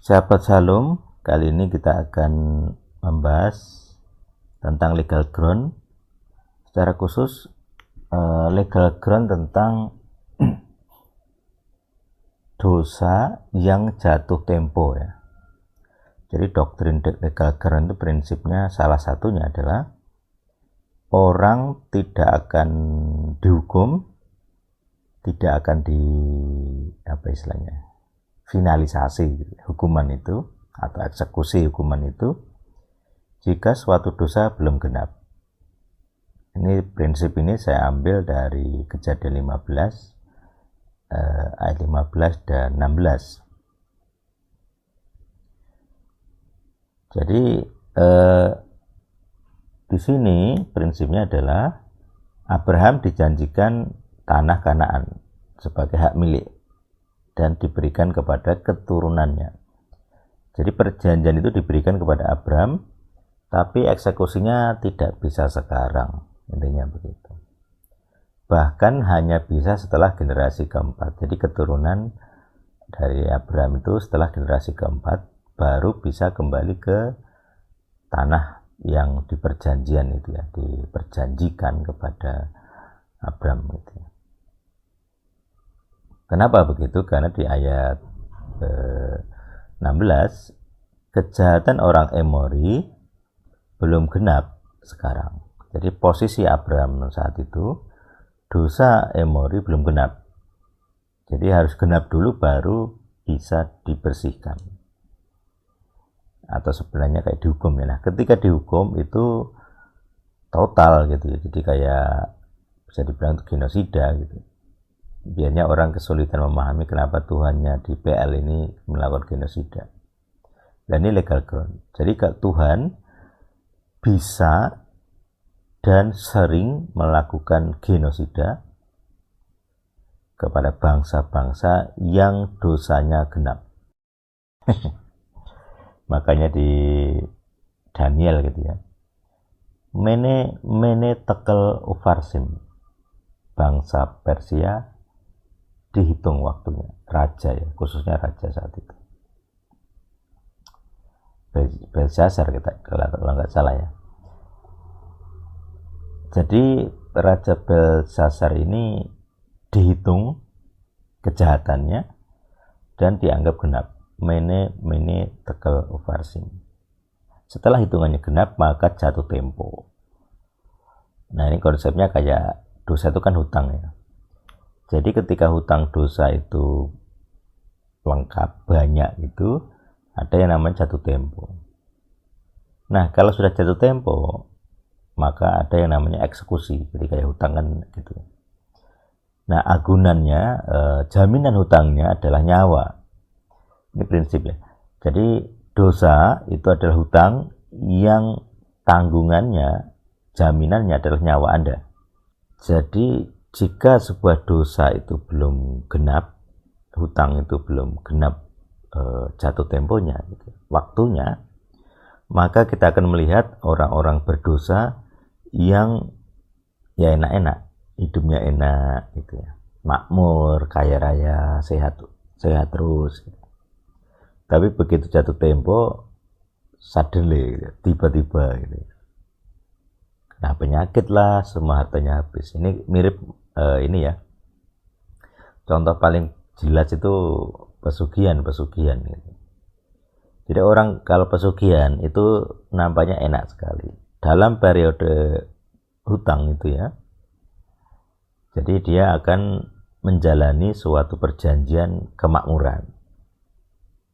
Sahabat Shalom, kali ini kita akan membahas tentang legal ground, secara khusus legal ground tentang dosa yang jatuh tempo ya. Jadi doktrin legal ground itu prinsipnya salah satunya adalah orang tidak akan dihukum, tidak akan finalisasi hukuman itu atau eksekusi hukuman itu jika suatu dosa belum genap. Ini prinsip ini saya ambil dari Kejadian 15 ayat 15 dan 16. Jadi di sini prinsipnya adalah Abraham dijanjikan tanah Kanaan sebagai hak milik dan diberikan kepada keturunannya. Jadi perjanjian itu diberikan kepada Abraham, tapi eksekusinya tidak bisa sekarang, intinya begitu. Bahkan hanya bisa setelah generasi keempat. Jadi keturunan dari Abraham itu setelah generasi keempat baru bisa kembali ke tanah yang diperjanjian itu ya, diperjanjikan kepada Abraham itu ya. Kenapa begitu? Karena di ayat 16 kejahatan orang Emori belum genap sekarang. Jadi posisi Abraham saat itu dosa Emori belum genap. Jadi harus genap dulu baru bisa dibersihkan. Atau sebenarnya kayak dihukum ya. Nah, ketika dihukum itu total gitu ya. Jadi kayak bisa dibilang itu genosida gitu. Biarnya orang kesulitan memahami kenapa Tuhannya di PL ini melakukan genosida. Dan ini legal ground. Jadi Tuhan bisa dan sering melakukan genosida kepada bangsa-bangsa yang dosanya genap. Makanya di Daniel gitu ya. Mene tekel ufarsim. Bangsa Persia dihitung waktunya, raja ya, khususnya raja saat itu. Belshazzar kita kalau nggak salah ya. Jadi Raja Belshazzar ini dihitung kejahatannya dan dianggap genap. Mene tekel ufarsim. Setelah hitungannya genap maka jatuh tempo. Nah ini konsepnya kayak dosa itu kan hutang ya. Jadi ketika hutang dosa itu lengkap, banyak itu, ada yang namanya jatuh tempo. Nah, kalau sudah jatuh tempo, maka ada yang namanya eksekusi. Jadi kayak hutang kan gitu. Nah, agunannya, jaminan hutangnya adalah nyawa. Ini prinsipnya. Jadi dosa itu adalah hutang yang tanggungannya, jaminannya adalah nyawa Anda. Jadi jika sebuah dosa itu belum genap, hutang itu belum genap jatuh temponya, gitu, waktunya, maka kita akan melihat orang-orang berdosa yang ya enak-enak, hidupnya enak, gitu ya, makmur, kaya raya, sehat terus. Gitu. Tapi begitu jatuh tempo, suddenly, tiba-tiba, gitu. Nah penyakit lah, semua hartanya habis. Ini mirip ini ya. Contoh paling jelas itu pesugihan gitu. Jadi orang kalau pesugihan itu nampaknya enak sekali. Dalam periode hutang itu ya. Jadi dia akan menjalani suatu perjanjian kemakmuran.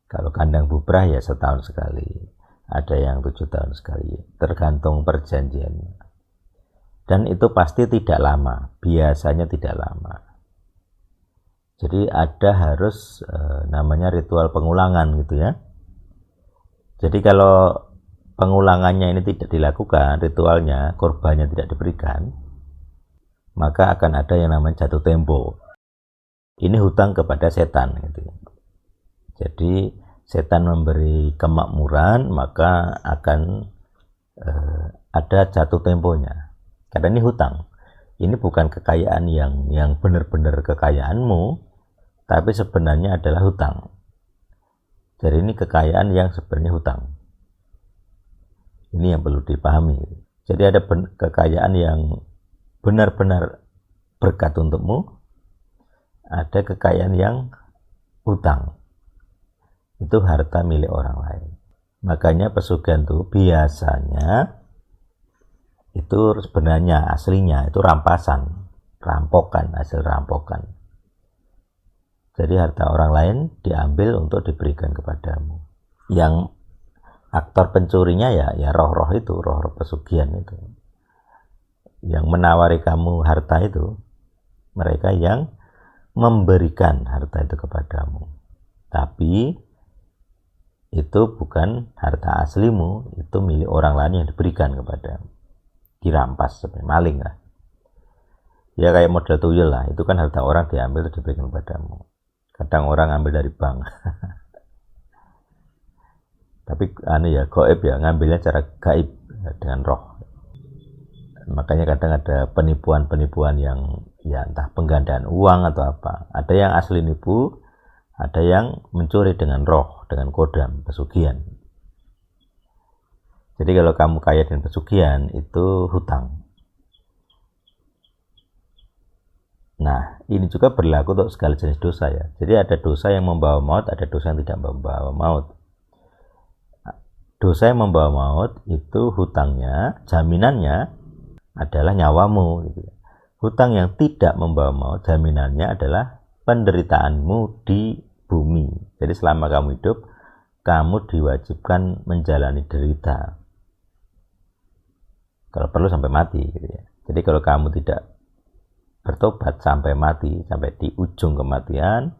Kalau kandang bubrah ya setahun sekali. Ada yang 7 tahun sekali. Tergantung perjanjiannya. Dan itu pasti tidak lama, biasanya tidak lama. Jadi ada harus namanya ritual pengulangan gitu ya. Jadi kalau pengulangannya ini tidak dilakukan, ritualnya, korbannya tidak diberikan, maka akan ada yang namanya jatuh tempo. Ini hutang kepada setan gitu. Jadi setan memberi kemakmuran, maka akan ada jatuh temponya. Karena ini hutang. Ini bukan kekayaan yang benar-benar kekayaanmu, tapi sebenarnya adalah hutang. Jadi ini kekayaan yang sebenarnya hutang. Ini yang perlu dipahami. Jadi ada kekayaan yang benar-benar berkat untukmu, ada kekayaan yang hutang. Itu harta milik orang lain. Makanya pesugihan itu biasanya itu sebenarnya aslinya itu rampasan, rampokan, hasil rampokan. Jadi harta orang lain diambil untuk diberikan kepadamu. Yang aktor pencurinya ya roh-roh itu, roh-roh pesugihan itu. Yang menawari kamu harta itu, mereka yang memberikan harta itu kepadamu. Tapi itu bukan harta aslimu, itu milik orang lain yang diberikan kepadamu. Dirampas, maling lah. Ya kayak model tuyul lah, itu kan harta orang diambil itu diberikan kepadamu. Kadang orang ambil dari bank. Tapi ya gaib ya, ngambilnya cara gaib dengan roh. Makanya kadang ada penipuan-penipuan yang ya entah penggandaan uang atau apa. Ada yang asli nipu, ada yang mencuri dengan roh, dengan kodam, pesugihan. Jadi kalau kamu kaya dengan pesugihan, itu hutang. Nah, ini juga berlaku untuk segala jenis dosa ya. Jadi ada dosa yang membawa maut, ada dosa yang tidak membawa maut. Dosa yang membawa maut itu hutangnya, jaminannya adalah nyawamu. Gitu. Hutang yang tidak membawa maut, jaminannya adalah penderitaanmu di bumi. Jadi selama kamu hidup, kamu diwajibkan menjalani derita. Kalau perlu sampai mati. Gitu ya. Jadi kalau kamu tidak bertobat sampai mati, sampai di ujung kematian,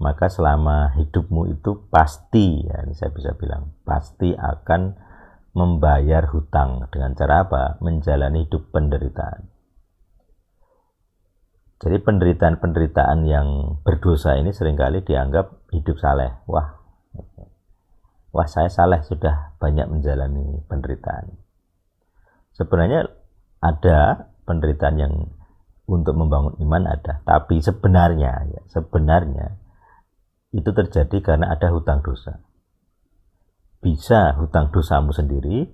maka selama hidupmu itu pasti, ya ini saya bisa bilang, pasti akan membayar hutang. Dengan cara apa? Menjalani hidup penderitaan. Jadi penderitaan-penderitaan yang berdosa ini seringkali dianggap hidup saleh. Wah saya saleh, sudah banyak menjalani penderitaan. Sebenarnya ada penderitaan yang untuk membangun iman ada, tapi sebenarnya itu terjadi karena ada hutang dosa. Bisa hutang dosamu sendiri,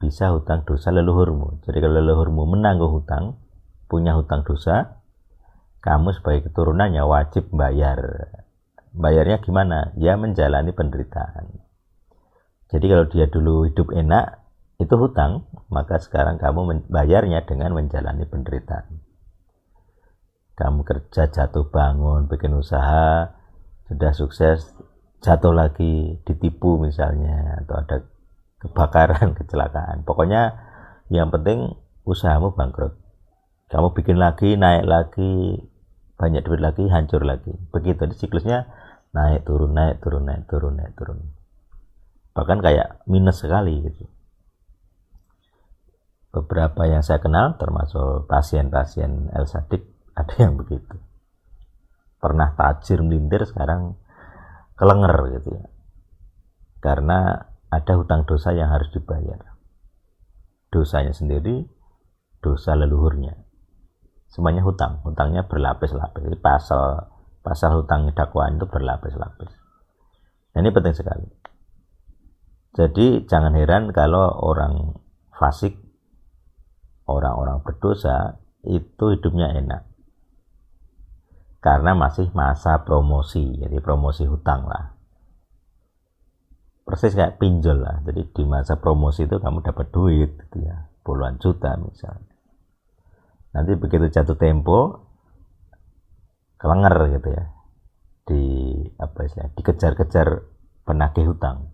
bisa hutang dosa leluhurmu. Jadi kalau leluhurmu menanggung hutang, punya hutang dosa, kamu sebagai keturunannya wajib bayar. Bayarnya gimana? Ya menjalani penderitaan. Jadi kalau dia dulu hidup enak, itu hutang, maka sekarang kamu bayarnya dengan menjalani penderitaan. Kamu kerja, jatuh bangun, bikin usaha, sudah sukses, jatuh lagi, ditipu misalnya, atau ada kebakaran, kecelakaan. Pokoknya yang penting usahamu bangkrut. Kamu bikin lagi, naik lagi, banyak duit lagi, hancur lagi. Begitu, di siklusnya naik turun, naik turun, naik turun, naik turun. Bahkan kayak minus sekali gitu. Beberapa yang saya kenal, termasuk pasien-pasien El Sadik, ada yang begitu. Pernah tajir melintir, sekarang kelenger gitu ya. Karena ada hutang dosa yang harus dibayar. Dosanya sendiri, dosa leluhurnya. Semuanya hutang. Hutangnya berlapis-lapis. Jadi pasal hutang dakwaan itu berlapis-lapis. Nah, ini penting sekali. Jadi jangan heran kalau orang fasik, orang-orang berdosa itu hidupnya enak. Karena masih masa promosi, jadi promosi hutang lah. Persis kayak pinjol lah. Jadi di masa promosi itu kamu dapat duit gitu ya, puluhan juta misalnya. Nanti begitu jatuh tempo, kelenger gitu ya, dikejar-kejar penagih hutang.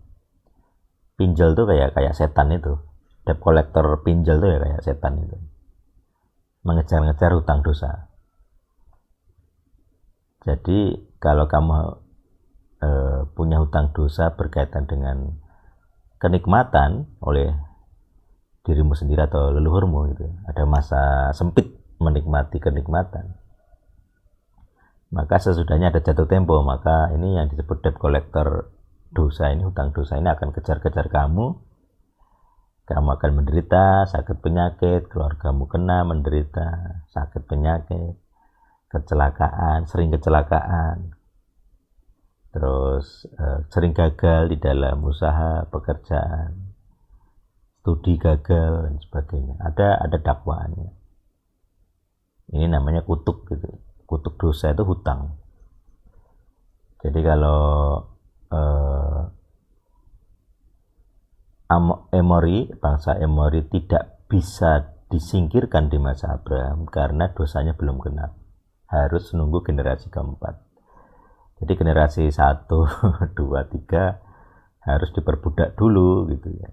Pinjol tuh kayak setan itu, debt collector pinjol tuh ya kayak setan itu, mengejar-ngejar hutang dosa. Jadi kalau kamu punya hutang dosa berkaitan dengan kenikmatan oleh dirimu sendiri atau leluhurmu gitu, ada masa sempit menikmati kenikmatan, maka sesudahnya ada jatuh tempo, maka ini yang disebut debt collector dosa ini, hutang dosa ini akan kejar-kejar kamu akan menderita sakit penyakit, keluargamu kena menderita sakit penyakit, kecelakaan, sering kecelakaan. terus sering gagal di dalam usaha pekerjaan, studi gagal dan sebagainya. Ada dakwaannya. Ini namanya kutuk gitu. Kutuk dosa itu hutang. Jadi kalau bangsa Emori tidak bisa disingkirkan di masa Abraham karena dosanya belum genap. Harus nunggu generasi keempat. Jadi generasi 1, 2, 3 harus diperbudak dulu gitu ya.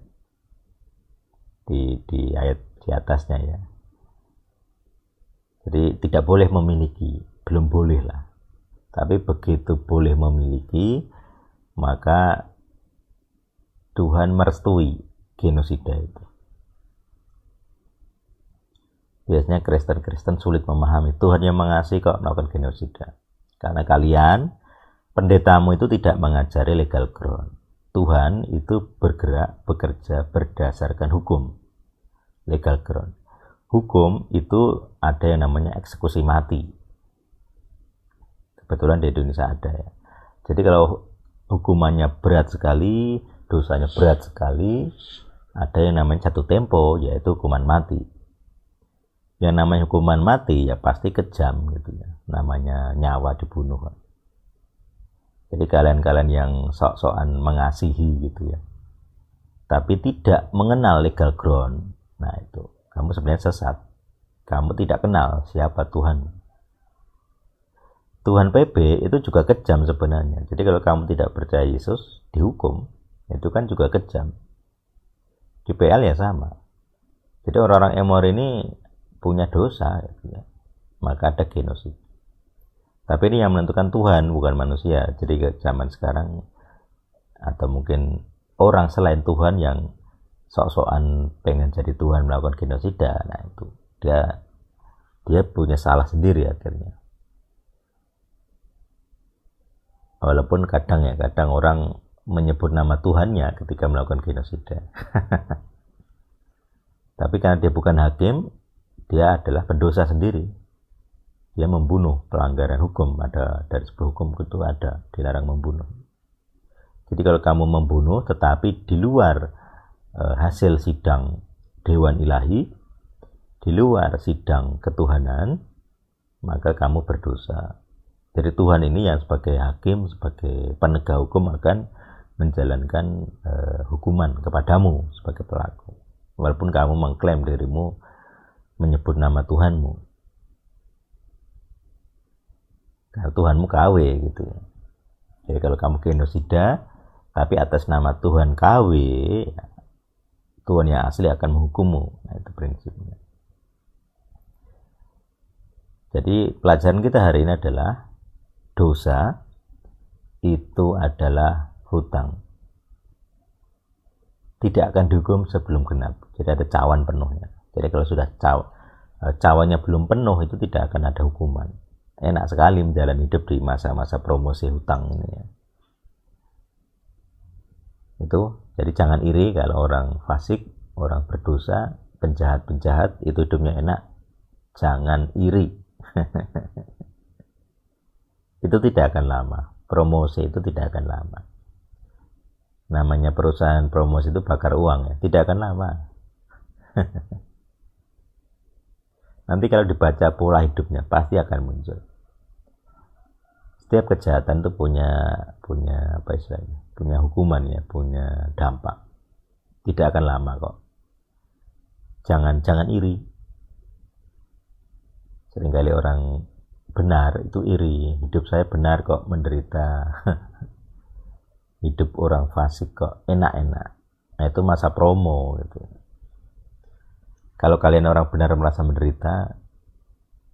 Di ayat di atasnya ya. Jadi tidak boleh memiliki, belum boleh lah. Tapi begitu boleh memiliki, maka Tuhan merestui genosida itu. Biasanya Kristen-Kristen sulit memahami, Tuhan yang mengasihi kok melakukan genosida. Karena kalian, pendetamu itu tidak mengajari legal ground. Tuhan itu bergerak, bekerja berdasarkan hukum, legal ground. Hukum itu ada yang namanya eksekusi mati. Kebetulan di Indonesia ada ya. Jadi kalau hukumannya berat sekali, dosanya berat sekali, ada yang namanya jatuh tempo, yaitu hukuman mati. Yang namanya hukuman mati ya pasti kejam gitu ya. Namanya nyawa dibunuh. Jadi kalian-kalian yang sok-sokan mengasihi gitu ya, tapi tidak mengenal legal ground, nah itu kamu sebenarnya sesat. Kamu tidak kenal siapa Tuhan. Tuhan PB itu juga kejam sebenarnya. Jadi kalau kamu tidak percaya Yesus, dihukum, itu kan juga kejam. Di PL ya sama. Jadi orang-orang Emor ini punya dosa, gitu ya. Maka ada genosida. Tapi ini yang menentukan Tuhan, bukan manusia. Jadi ke zaman sekarang, atau mungkin orang selain Tuhan yang sok-sokan pengen jadi Tuhan melakukan genosida, nah itu dia punya salah sendiri akhirnya. Walaupun kadang orang menyebut nama Tuhannya ketika melakukan genosida. Tapi karena dia bukan hakim, dia adalah pendosa sendiri. Dia membunuh, pelanggaran hukum. Ada dari sebuah hukum itu ada, dilarang membunuh. Jadi kalau kamu membunuh tetapi di luar hasil sidang Dewan Ilahi, di luar sidang ketuhanan, maka kamu berdosa. Jadi Tuhan ini yang sebagai hakim, sebagai penegak hukum akan menjalankan hukuman kepadamu sebagai pelaku. Walaupun kamu mengklaim dirimu menyebut nama Tuhanmu. Karena Tuhanmu KW gitu ya. Jadi kalau kamu genosida, tapi atas nama Tuhan KW, Tuhan yang asli akan menghukummu. Nah itu prinsipnya. Jadi pelajaran kita hari ini adalah dosa itu adalah hutang. Tidak akan dihukum sebelum genap. Jadi ada cawan penuhnya. Jadi kalau sudah cawannya belum penuh, itu tidak akan ada hukuman. Enak sekali menjalani hidup di masa-masa promosi hutang ini ya. Itu, jadi jangan iri kalau orang fasik, orang berdosa, penjahat-penjahat itu hidupnya enak. Jangan iri. Itu tidak akan lama. Promosi itu tidak akan lama. Namanya perusahaan promosi itu bakar uang ya, tidak akan lama. Nanti kalau dibaca pola hidupnya pasti akan muncul. Setiap kejahatan itu punya apa istilahnya? Punya hukuman ya, punya dampak. Tidak akan lama kok. Jangan iri. Seringkali orang benar itu iri. Hidup saya benar kok menderita. Hidup orang fasik kok enak-enak. Nah itu masa promo gitu. Kalau kalian orang benar merasa menderita,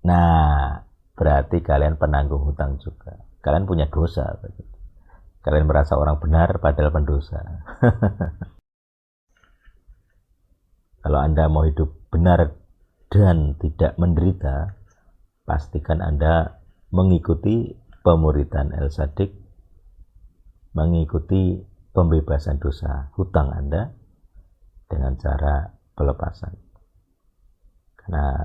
nah berarti kalian penanggung hutang juga. Kalian punya dosa. Kalian merasa orang benar padahal pendosa. Kalau Anda mau hidup benar dan tidak menderita, pastikan Anda mengikuti pemuridan El Sadik, mengikuti pembebasan dosa hutang Anda dengan cara pelepasan. Karena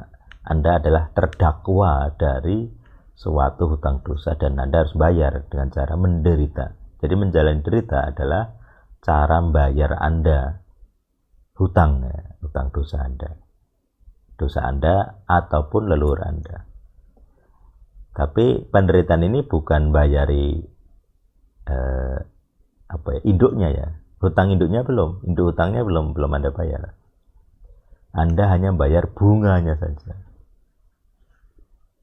Anda adalah terdakwa dari suatu hutang dosa dan Anda harus bayar dengan cara menderita. Jadi menjalani derita adalah cara bayar Anda hutang dosa Anda ataupun leluhur Anda. Tapi penderitaan ini bukan bayari induknya ya. Hutang induknya belum, induk hutangnya belum Anda bayar. Anda hanya bayar bunganya saja.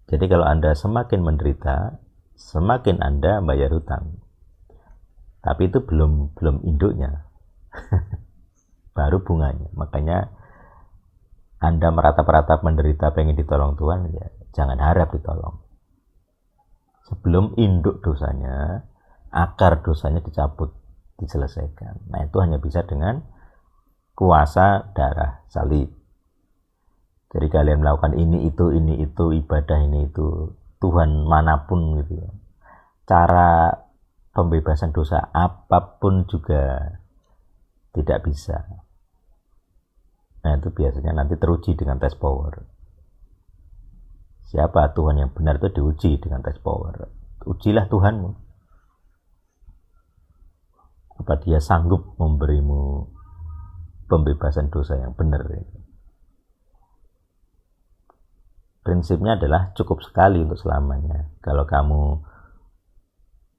Jadi kalau Anda semakin menderita, semakin Anda bayar hutang. Tapi itu belum induknya. Baru bunganya. Makanya Anda meratap-ratap menderita pengen ditolong Tuhan, ya jangan harap ditolong. Sebelum induk dosanya, akar dosanya dicabut, diselesaikan. Nah, itu hanya bisa dengan kuasa darah salib. Jadi kalian melakukan ini itu, ibadah ini itu, Tuhan manapun gitu ya. Cara pembebasan dosa apapun juga tidak bisa. Nah, itu biasanya nanti teruji dengan tes power. Siapa Tuhan yang benar itu diuji dengan tes power. Ujilah Tuhanmu. Apa dia sanggup memberimu pembebasan dosa yang benar. Prinsipnya adalah cukup sekali untuk selamanya. Kalau kamu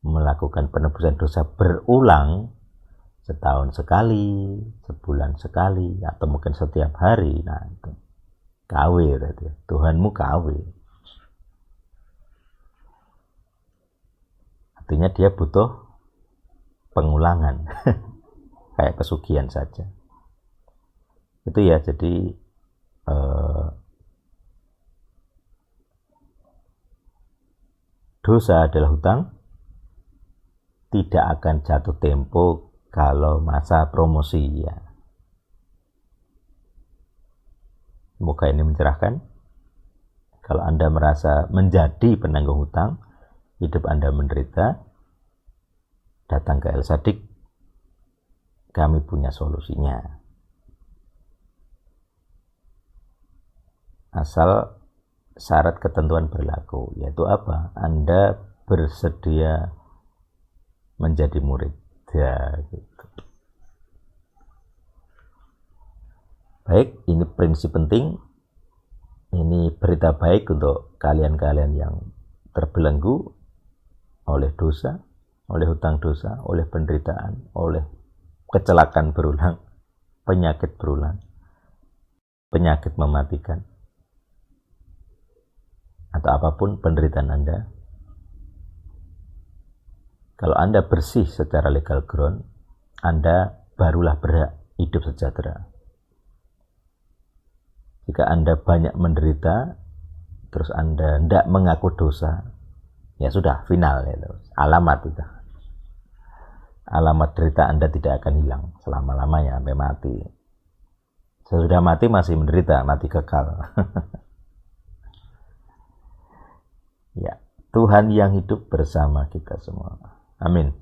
melakukan penebusan dosa berulang, setahun sekali, sebulan sekali, atau mungkin setiap hari, nah itu KW berarti. Tuhanmu KW. Artinya dia butuh pengulangan. Kayak pesugihan saja. Itu ya, jadi dosa adalah hutang, tidak akan jatuh tempo kalau masa promosi ya. Semoga ini mencerahkan. Kalau Anda merasa menjadi penanggung hutang, hidup Anda menderita, datang ke El Sadik. Kami punya solusinya. Asal syarat ketentuan berlaku, yaitu apa? Anda bersedia menjadi murid. Ya, gitu. Baik, ini prinsip penting. Ini berita baik untuk kalian-kalian yang terbelenggu oleh dosa, oleh hutang dosa, oleh penderitaan, oleh kecelakaan berulang, penyakit berulang, penyakit mematikan, atau apapun penderitaan Anda. Kalau Anda bersih secara legal ground, Anda barulah berhak hidup sejahtera. Jika Anda banyak menderita, terus Anda tidak mengaku dosa, ya sudah, final itu. Alamat itu. Alamat derita Anda tidak akan hilang selama-lamanya sampai mati. Sesudah mati masih menderita, mati kekal. Ya, Tuhan yang hidup bersama kita semua. Amin.